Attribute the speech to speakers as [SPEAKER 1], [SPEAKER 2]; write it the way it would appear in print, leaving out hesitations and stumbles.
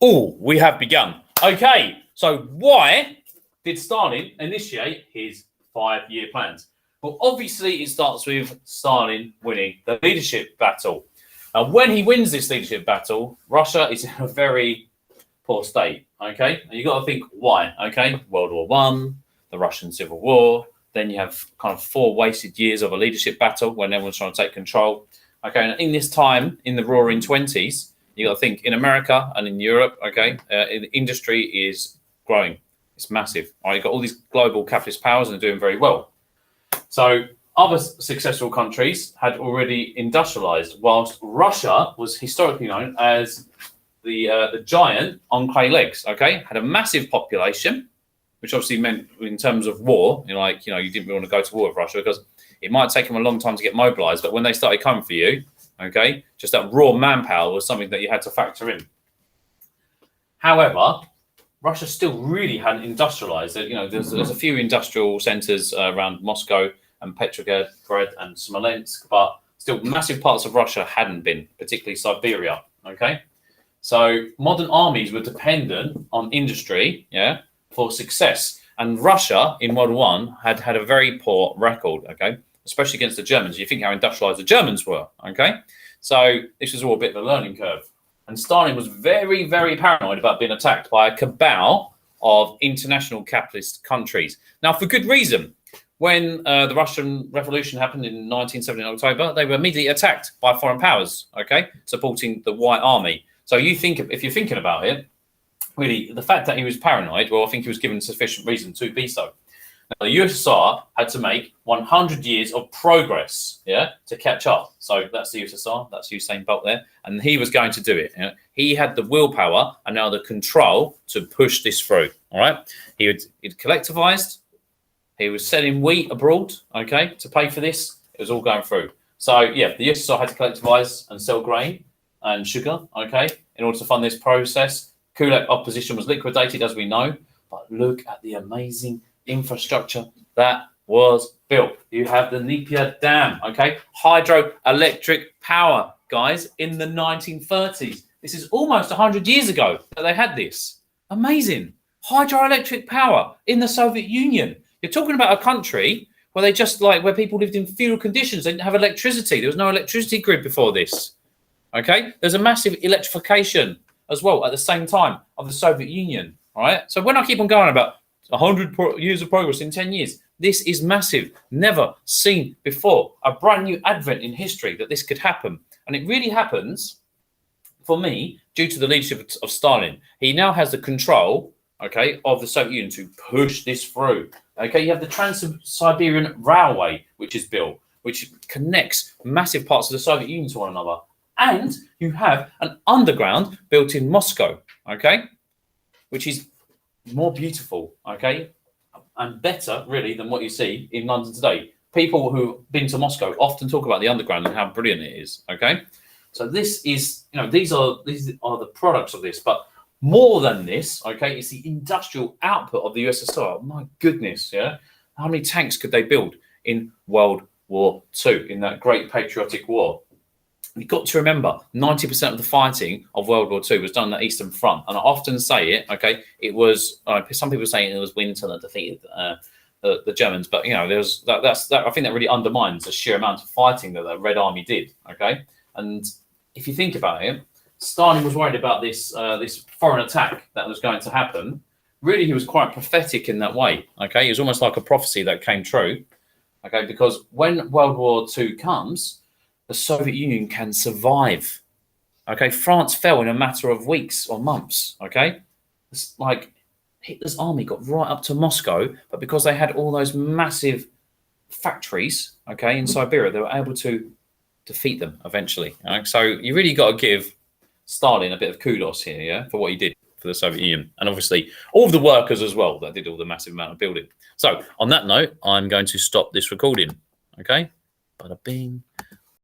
[SPEAKER 1] Oh, we have begun. Okay, so why did Stalin initiate his 5-year plans? Well, obviously, it starts with Stalin winning the leadership battle. And when he wins this leadership battle, Russia is in a very poor state. Okay, and you got to think why. Okay, World War One, the Russian Civil War. Then you have kind of 4 wasted years of a leadership battle when everyone's trying to take control. Okay, and in this time, in the Roaring '20s, you got to think in America and in Europe. Okay, the industry is growing; it's massive. All right, you've got all these global capitalist powers and they're doing very well. So other successful countries had already industrialized, whilst Russia was historically known as the giant on clay legs. Okay, had a massive population, which obviously meant in terms of war, you didn't really want to go to war with Russia because it might take them a long time to get mobilized. But when they started coming for you, okay, just that raw manpower was something that you had to factor in. However, Russia still really hadn't industrialized. There's a few industrial centers around Moscow and Petrograd and Smolensk, but still massive parts of Russia hadn't been, particularly Siberia. Okay, so modern armies were dependent on industry, for success. And Russia in World War One had a very poor record, okay, especially against the Germans. You think how industrialized the Germans were, okay? So this was all a bit of a learning curve. And Stalin was very, very paranoid about being attacked by a cabal of international capitalist countries. Now, for good reason. When the Russian Revolution happened in 1917 October, they were immediately attacked by foreign powers, okay, supporting the White Army. So if you're thinking about it, really, the fact that he was paranoid, well, I think he was given sufficient reason to be so. Now, the USSR had to make 100 years of progress, to catch up. So that's the USSR, that's Usain Bolt there, and he was going to do it. He had the willpower and now the control to push this through. All right, he'd collectivized. He was selling wheat abroad, okay, to pay for this. It was all going through. So yeah, the USSR had to collectivize and sell grain and sugar, okay, in order to fund this process. Kulak opposition was liquidated, as we know, but look at the amazing infrastructure that was built. You have the Dnieper Dam, okay? Hydroelectric power, guys, in the 1930s. This is almost 100 years ago that they had this. Amazing. Hydroelectric power in the Soviet Union. You're talking about a country where where people lived in feudal conditions. They didn't have electricity. There was no electricity grid before this, okay? There's a massive electrification as well at the same time of the Soviet Union, all right? So when I keep on going about 100 years of progress in 10 years, this is massive, never seen before, a brand new advent in history that this could happen. And it really happens, for me, due to the leadership of Stalin. He now has the control, okay, of the Soviet Union to push this through. Okay, you have the Trans-Siberian Railway, which is built, which connects massive parts of the Soviet Union to one another. And you have an underground built in Moscow, okay, which is more beautiful, okay, and better, really, than what you see in London today. People who've been to Moscow often talk about the underground and how brilliant it is, okay? So this is, these are the products of this, but more than this, okay, it's the industrial output of the USSR. My goodness, how many tanks could they build in World War II, in that great patriotic war? You've got to remember, 90% of the fighting of World War II was done on the Eastern Front. And I often say it, okay, it was, some people say it was Winter that defeated the Germans, but, there's that. I think that really undermines the sheer amount of fighting that the Red Army did, okay? And if you think about it, Stalin was worried about this foreign attack that was going to happen. Really, he was quite prophetic in that way, okay? It was almost like a prophecy that came true, okay? Because when World War II comes, the Soviet Union can survive, okay? France fell in a matter of weeks or months, okay? It's like Hitler's army got right up to Moscow, but because they had all those massive factories, okay, in Siberia, they were able to defeat them eventually. Right? So you really got to give Stalin a bit of kudos here, for what he did for the Soviet Union, and obviously all of the workers as well that did all the massive amount of building. So on that note, I'm going to stop this recording. Okay, bada bing.